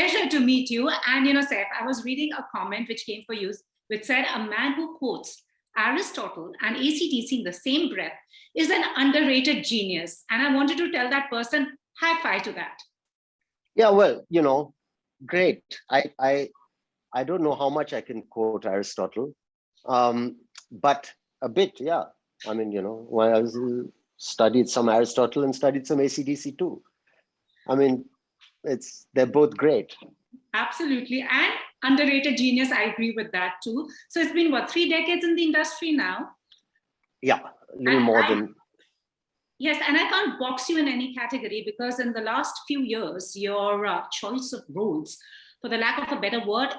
pleasure to meet you. And, you know, Saif, I was reading a comment which came for you, which said, a man who quotes Aristotle and AC/DC in the same breath is an underrated genius. And I wanted to tell that person, high five to that. Yeah, well, you know, great. I don't know how much I can quote Aristotle, but a bit, yeah. I mean, you know, when I was studied some Aristotle and studied some AC/DC too. I mean, they're both great. Absolutely. And underrated genius, I agree with that too. So it's been what, 3 decades in the industry now? Yeah, a little more than. Yes, and I can't box you in any category because in the last few years, your choice of roles, for the lack of a better word,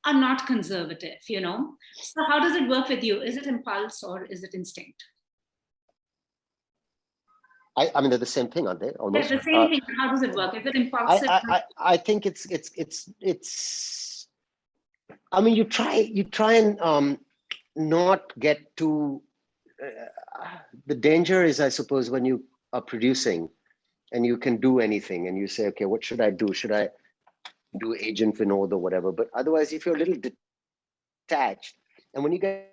are not conservative, you know. So how does it work with you? Is it impulse or is it instinct? I mean, they're the same thing, aren't they? Almost. Yeah, the same thing. How does it work? Is it impulsive? I think it's. I mean, you try and not get too. The danger is, I suppose, when you are producing, and you can do anything, and you say, okay, what should I do? Should I do Agent Vinod or whatever? But otherwise, if you're a little detached, and when you get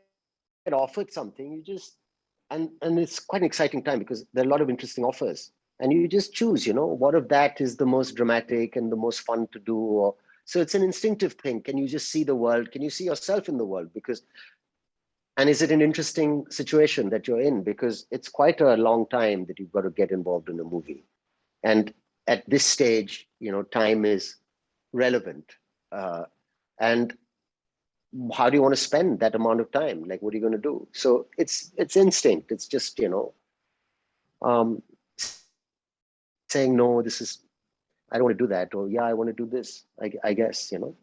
offered something, you just. And it's quite an exciting time because there are a lot of interesting offers and you just choose, you know, what of that is the most dramatic and the most fun to do. Or so it's an instinctive thing. Can you just see the world? Can you see yourself in the world? And is it an interesting situation that you're in? Because it's quite a long time that you've got to get involved in a movie. And at this stage, you know, time is relevant. And how do you want to spend that amount of time? Like, what are you going to do? So it's instinct. It's just, you know, saying, no, I don't want to do that. Or yeah, I want to do this, I guess, you know.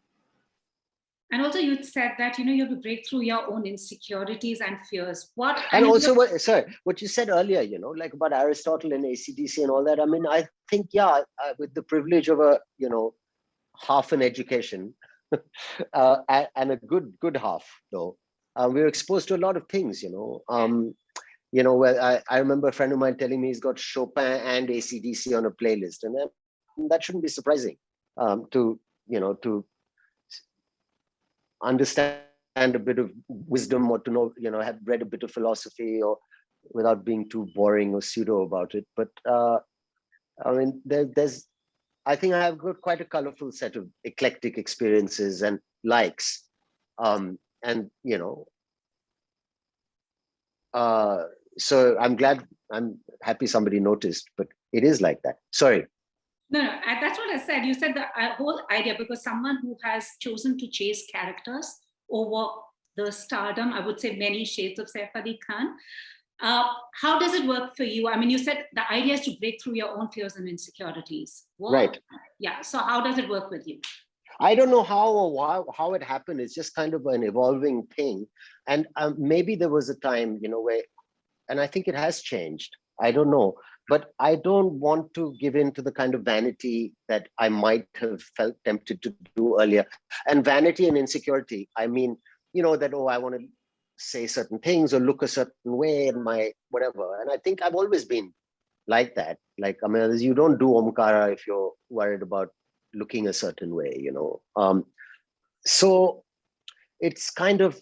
And also you said that, you know, you have to break through your own insecurities and fears. And also, what you said earlier, you know, like about Aristotle and AC/DC and all that. I mean, I think, yeah, with the privilege of a, you know, half an education, and a good half though, we're exposed to a lot of things, you know. You know, where I remember a friend of mine telling me he's got Chopin and AC/DC on a playlist, and that shouldn't be surprising to, you know, to understand a bit of wisdom or to know, you know, have read a bit of philosophy or without being too boring or pseudo about it. But I mean, I think I have got quite a colorful set of eclectic experiences and likes. And, you know, so I'm happy somebody noticed, but it is like that. Sorry. No, that's what I said. You said the whole idea, because someone who has chosen to chase characters over the stardom, I would say many shades of Saif Ali Khan. How does it work for you? I mean, you said the idea is to break through your own fears and insecurities. Right. Yeah. So how does it work with you? I don't know how it happened. It's just kind of an evolving thing. And maybe there was a time, you know, where, and I think it has changed. I don't know. But I don't want to give in to the kind of vanity that I might have felt tempted to do earlier. And vanity and insecurity, I mean, you know, that, oh, I want to say certain things or look a certain way in my whatever. And I think I've always been like that. Like, I mean, you don't do Omkara if you're worried about looking a certain way, you know. So it's kind of,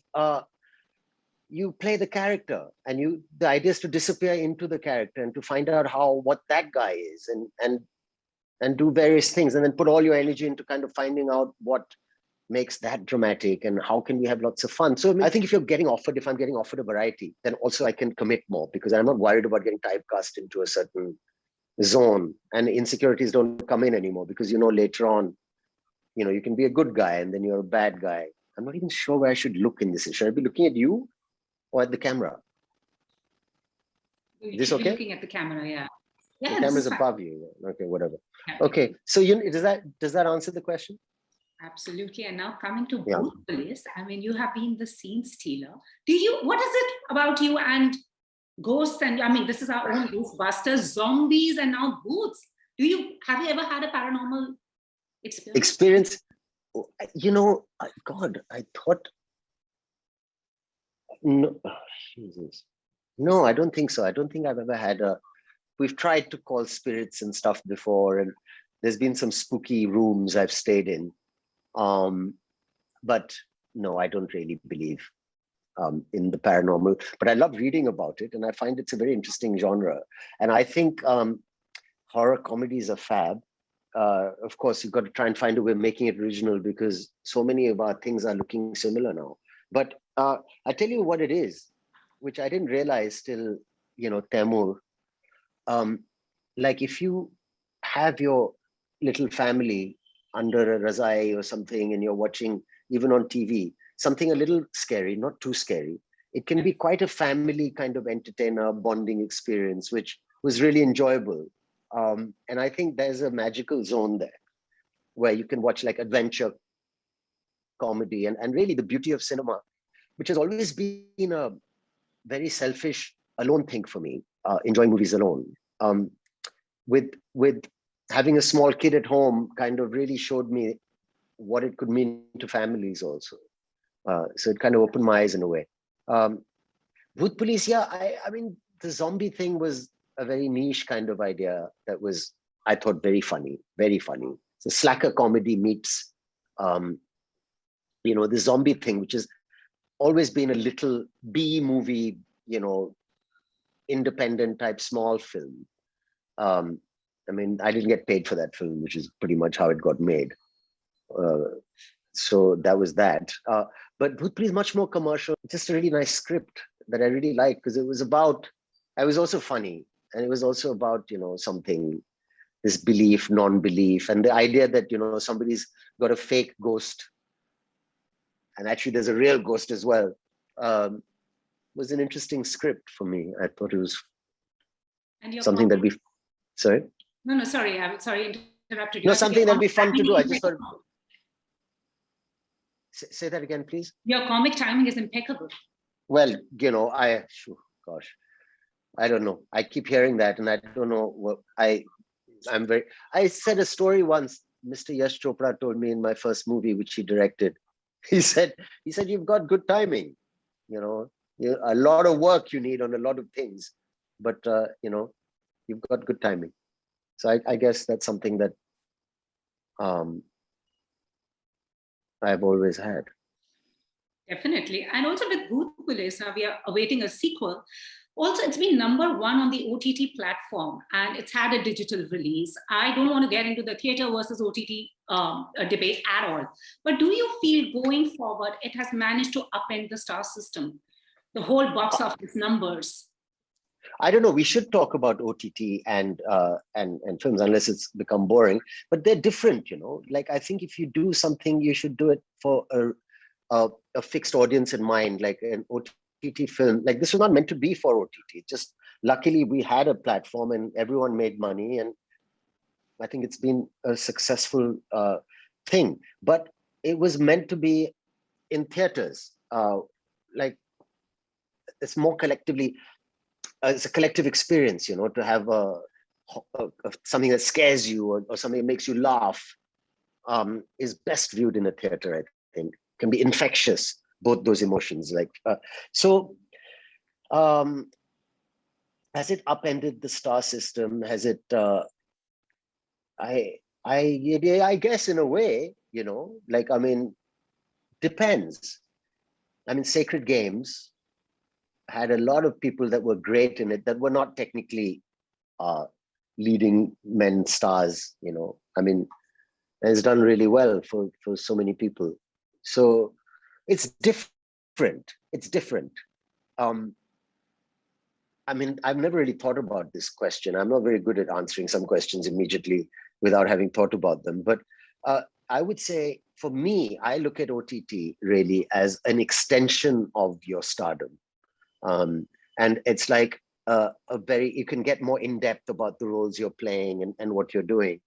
you play the character, and the idea is to disappear into the character and to find out what that guy is, and do various things, and then put all your energy into kind of finding out what makes that dramatic and how can we have lots of fun. So I think if I'm getting offered a variety, then also I can commit more because I'm not worried about getting typecast into a certain zone, and insecurities don't come in anymore because, you know, later on, you know, you can be a good guy and then you're a bad guy. I'm not even sure where I should look in this. Should I be looking at you or at the camera? Is this okay? Looking at the camera, yeah. The camera's above you. Okay, whatever. Yeah. Okay, so does that answer the question? Absolutely. And now coming to Bhoot Police, I mean, you have been the scene stealer. What is it about you and ghosts? And I mean, this is our own Ghostbusters, zombies, and now boots. Have you ever had a paranormal experience? You know, God, I thought. No, Jesus. No, I don't think so. I don't think I've ever had we've tried to call spirits and stuff before, and There's been some spooky rooms I've stayed in. But no, I don't really believe in the paranormal, but I love reading about it. And I find it's a very interesting genre. And I think horror comedies are fab. Of course, you've got to try and find a way of making it original because so many of our things are looking similar now. But I tell you what it is, which I didn't realize till, Taimur. Like if you have your little family under a razai or something and you're watching even on TV, something a little scary, not too scary, it can be quite a family kind of entertainer bonding experience, which was really enjoyable. And I think there's a magical zone there where you can watch like adventure comedy and really the beauty of cinema, which has always been a very selfish, alone thing for me, enjoying movies alone. With having a small kid at home kind of really showed me what it could mean to families also. So it kind of opened my eyes in a way. Bhoot Police, yeah, I mean, the zombie thing was a very niche kind of idea that was, I thought, very funny, very funny. So slacker comedy meets, the zombie thing, which has always been a little B movie, independent type small film. I mean, I didn't get paid for that film, which is pretty much how it got made. So that was that. But Bhoot Police is much more commercial, just a really nice script that I really liked because it was also funny. And it was also about, something, this belief, non-belief, and the idea that, somebody's got a fake ghost. And actually there's a real ghost as well. Was an interesting script for me. I thought it was something that sorry? No, sorry. I'm sorry, interrupted you. No, something that'd be fun to do. I just thought, say that again, please. Your comic timing is impeccable. Well, gosh, I don't know. I keep hearing that, and I don't know what I said a story once. Mr. Yash Chopra told me in my first movie, which he directed. He said, you've got good timing. A lot of work you need on a lot of things, but you've got good timing. So I guess that's something that I've always had. Definitely. And also with Bhoot Police, we are awaiting a sequel. Also, it's been #1 on the OTT platform and it's had a digital release. I don't want to get into the theater versus OTT debate at all. But do you feel going forward, it has managed to upend the star system, the whole box office numbers? I don't know. We should talk about OTT and films unless it's become boring, but they're different, Like I think if you do something, you should do it for a fixed audience in mind, like an OTT film. Like this was not meant to be for OTT. Just luckily we had a platform and everyone made money, and I think it's been a successful thing. But it was meant to be in theaters. Like it's more collectively. It's a collective experience, to have something that scares you or something that makes you laugh is best viewed in a theater, I think. Can be infectious, both those emotions. Has it upended the star system? Has it, I guess in a way, depends. I mean, Sacred Games had a lot of people that were great in it that were not technically leading men stars, I mean, it's done really well for so many people. So it's different. It's different. I mean, I've never really thought about this question. I'm not very good at answering some questions immediately without having thought about them. But I would say, for me, I look at OTT really as an extension of your stardom. And it's like you can get more in depth about the roles you're playing and what you're doing.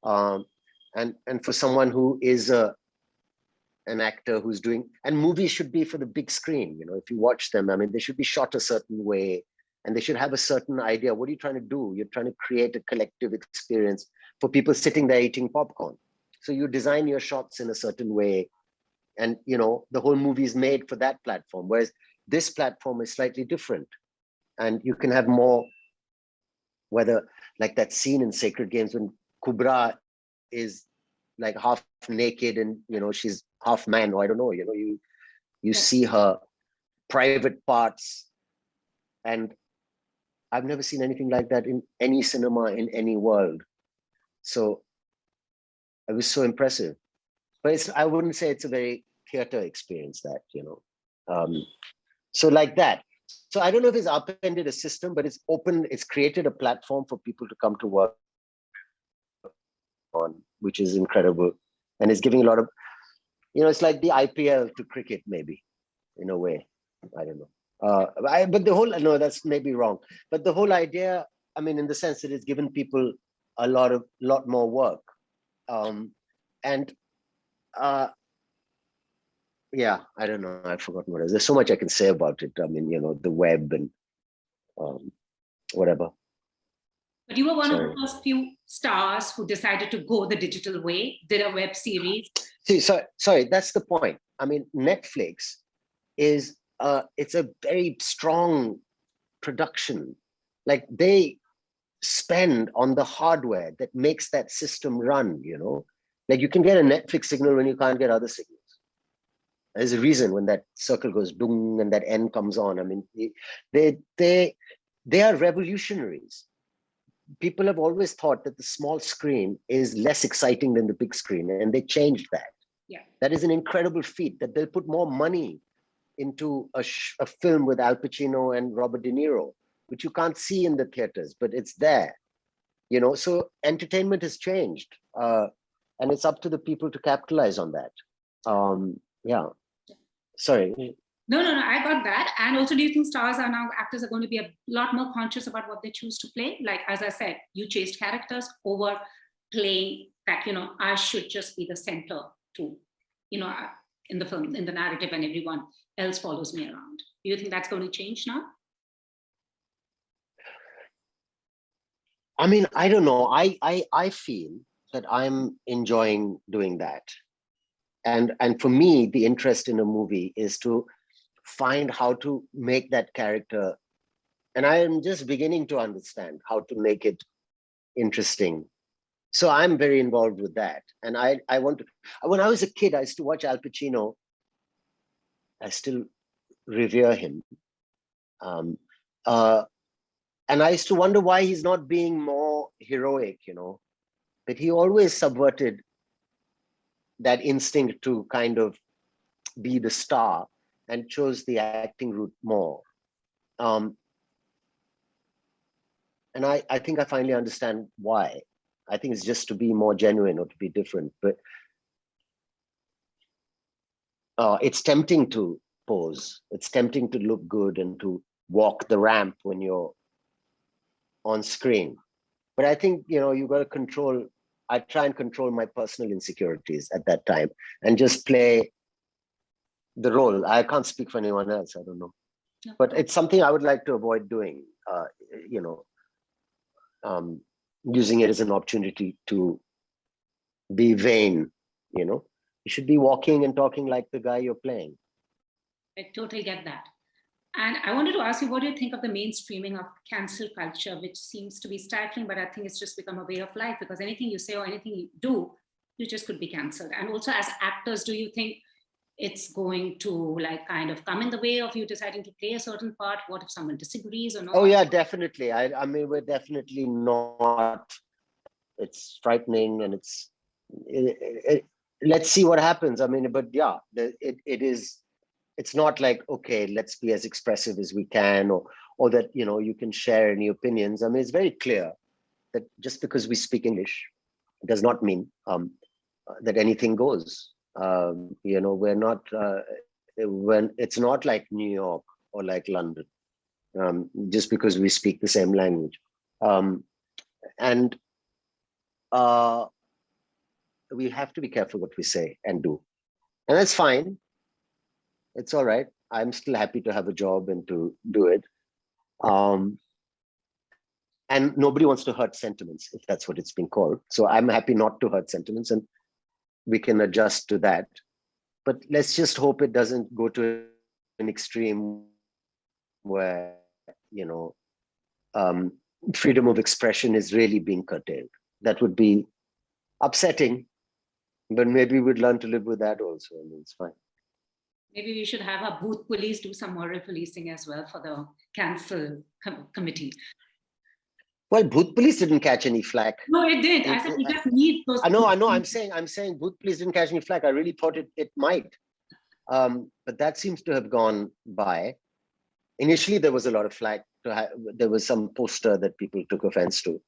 And for someone who is an actor who's doing, and movies should be for the big screen, if you watch them, I mean, they should be shot a certain way and they should have a certain idea. What are you trying to do? You're trying to create a collective experience for people sitting there eating popcorn. So you design your shots in a certain way. And, the whole movie is made for that platform. Whereas this platform is slightly different. And you can have more, whether like that scene in Sacred Games when Kubra is like half naked and, you know, she's half man, or I don't know, you know, you see her private parts. And I've never seen anything like that in any cinema in any world. So it was so impressive. But I wouldn't say it's a very theater experience, that, you know. So like that. So I don't know if it's upended a system, but it's created a platform for people to come to work on, which is incredible. And it's giving a lot of, you know, it's like the IPL to cricket, maybe, in a way. I don't know. But the whole, no, that's maybe wrong. But the whole idea, I mean, in the sense that it's given people a lot more work. And yeah, I don't know. I've forgotten what it is. There's so much I can say about it. I mean, you know, the web and whatever. But you were one of the first few stars who decided to go the digital way, did a web series. See, sorry, that's the point. I mean, Netflix is, it's a very strong production. Like, they spend on the hardware that makes that system run, you know? Like, you can get a Netflix signal when you can't get other signals. There's a reason when that circle goes dung and that N comes on. I mean, they are revolutionaries. People have always thought that the small screen is less exciting than the big screen, and they changed that. Yeah. That is an incredible feat, that they'll put more money into a film with Al Pacino and Robert De Niro, which you can't see in the theaters, but it's there, you know. So entertainment has changed, and it's up to the people to capitalize on that. Yeah. Sorry. No, I got that. And also, do you think actors are going to be a lot more conscious about what they choose to play? Like, as I said, you chased characters over playing that, you know, I should just be the center to, you know, in the film, in the narrative, and everyone else follows me around. Do you think that's going to change now? I mean, I don't know. I feel that I'm enjoying doing that. And for me, the interest in a movie is to find how to make that character. And I am just beginning to understand how to make it interesting. So I'm very involved with that. And I want to, when I was a kid, I used to watch Al Pacino. I still revere him. And I used to wonder why he's not being more heroic, you know. But he always subverted that instinct to kind of be the star and chose the acting route more. And I think I finally understand why. I think it's just to be more genuine or to be different. But it's tempting to pose. It's tempting to look good and to walk the ramp when you're on screen. But I think, you know, you got to control. I try and control my personal insecurities at that time and just play the role. I can't speak for anyone else. I don't know. No. But it's something I would like to avoid doing, you know, using it as an opportunity to be vain, you know. You should be walking and talking like the guy you're playing. I totally get that. And I wanted to ask you, what do you think of the mainstreaming of cancel culture, which seems to be stifling, but I think it's just become a way of life, because anything you say or anything you do, you just could be canceled. And also, as actors, do you think it's going to like kind of come in the way of you deciding to play a certain part? What if someone disagrees or not? Oh yeah, definitely. I mean, we're definitely not. It's frightening, and let's see what happens. I mean, but yeah, it is. It's not like, okay, let's be as expressive as we can, or that, you know, you can share any opinions. I mean, it's very clear that just because we speak English does not mean that anything goes. You know, we're not, when it's not like New York or like London, just because we speak the same language. And we have to be careful what we say and do. And that's fine. It's all right. I'm still happy to have a job and to do it. And nobody wants to hurt sentiments, if that's what it's been called. So I'm happy not to hurt sentiments, and we can adjust to that. But let's just hope it doesn't go to an extreme where, you know, freedom of expression is really being curtailed. That would be upsetting, but maybe we'd learn to live with that also. I mean, it's fine. Maybe we should have our Bhoot Police do some moral policing as well for the cancel committee. Well, Bhoot Police didn't catch any flack. No, it did. I said we just need those. I know. I'm saying Bhoot Police didn't catch any flack. I really thought it might. But that seems to have gone by. Initially, there was a lot of flack. There was some poster that people took offense to.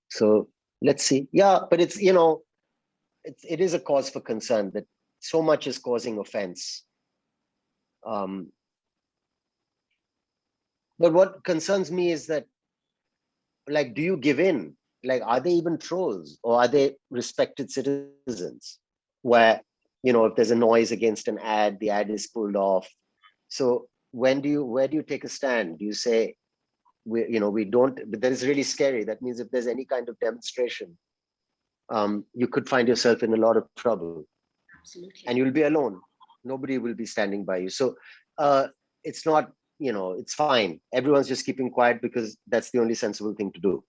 So let's see. Yeah, but it's, it is a cause for concern that so much is causing offense. But what concerns me is that, like, do you give in? Like, are they even trolls, or are they respected citizens? Where, if there's a noise against an ad, the ad is pulled off. So where do you take a stand? Do you say, we don't? But that is really scary. That means if there's any kind of demonstration, you could find yourself in a lot of trouble. Absolutely. And you'll be alone. Nobody will be standing by you. So it's not, it's fine. Everyone's just keeping quiet because that's the only sensible thing to do.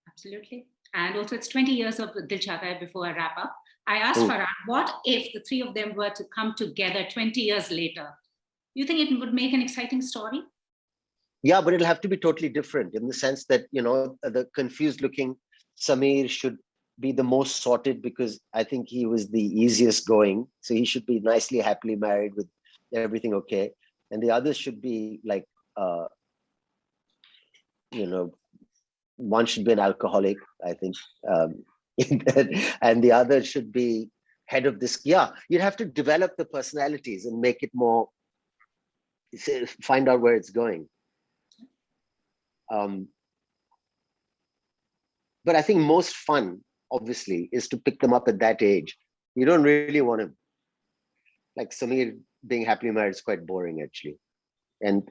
Absolutely. And also it's 20 years of Dil Chahta Hai. Before I wrap up, I asked Farhan, what if the three of them were to come together 20 years later? You think it would make an exciting story? Yeah, but it'll have to be totally different in the sense that, the confused looking Sameer should be the most sorted because I think he was the easiest going. So he should be nicely, happily married with everything okay. And the others should be like, one should be an alcoholic, I think. And the other should be head of this. Yeah, you'd have to develop the personalities and make it more, find out where it's going. But I think most fun, obviously, is to pick them up at that age. You don't really want to, like Sameer being happily married is quite boring, actually. And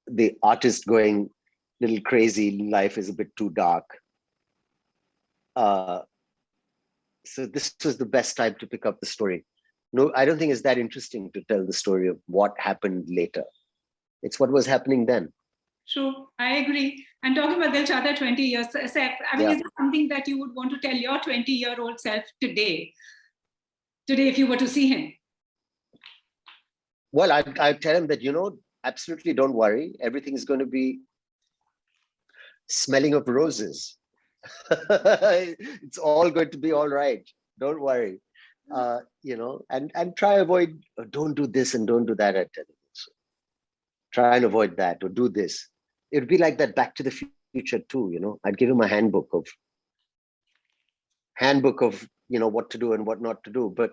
the artist going a little crazy in life is a bit too dark. So this was the best time to pick up the story. No, I don't think it's that interesting to tell the story of what happened later. It's what was happening then. True, I agree. And talking about Dil Chahta 20 years, Saif, is there something that you would want to tell your 20-year-old self today? Today, if you were to see him? Well, I'd tell him that, absolutely don't worry. Everything is going to be smelling of roses. It's all going to be all right. Don't worry. And try avoid, don't do this and don't do that. I tell him. So try and avoid that or do this. It'd be like that Back to the Future too, I'd give him a handbook of what to do and what not to do. But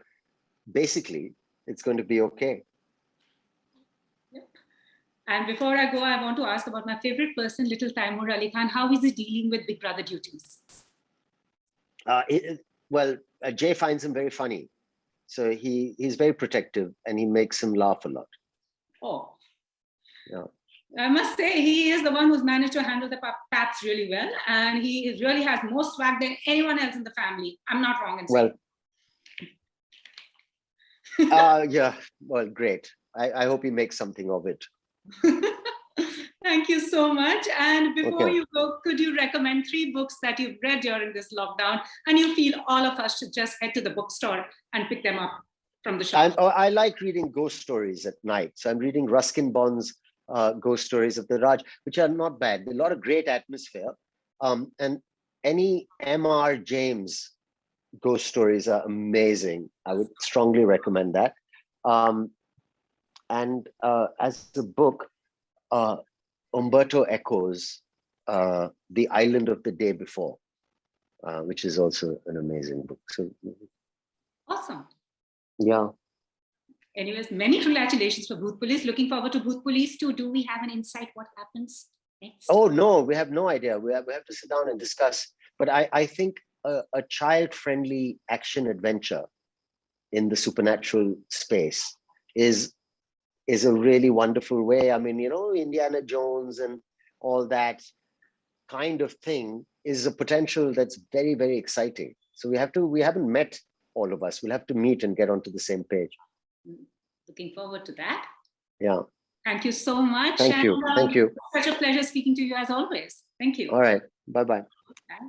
basically, it's going to be okay. Yep. And before I go, I want to ask about my favorite person, little Taimur Ali Khan. How is he dealing with Big Brother duties? Jay finds him very funny. So he's very protective and he makes him laugh a lot. Oh. Yeah. I must say, he is the one who's managed to handle the paps really well. And he really has more swag than anyone else in the family. I'm not wrong in saying. Yeah, well, great. I hope he makes something of it. Thank you so much. And before you go, could you recommend 3 books that you've read during this lockdown and you feel all of us should just head to the bookstore and pick them up from the shop? I like reading ghost stories at night. So I'm reading Ruskin Bond's Ghost Stories of the Raj, which are not bad. A lot of great atmosphere. And any M.R. James ghost stories are amazing. I would strongly recommend that. And as a book, Umberto Eco's The Island of the Day Before, which is also an amazing book. So, awesome. Yeah. Anyways, many congratulations for Bhoot Police. Looking forward to Bhoot Police too. Do we have an insight what happens next? Oh, no, we have no idea. We have to sit down and discuss. But I think a child-friendly action adventure in the supernatural space is a really wonderful way. I mean, Indiana Jones and all that kind of thing is a potential that's very, very exciting. So we haven't met, all of us. We'll have to meet and get onto the same page. Looking forward to that. Yeah. Thank you so much. Thank you. Thank you. Such a pleasure speaking to you as always. Thank you. All right. Bye-bye. Bye.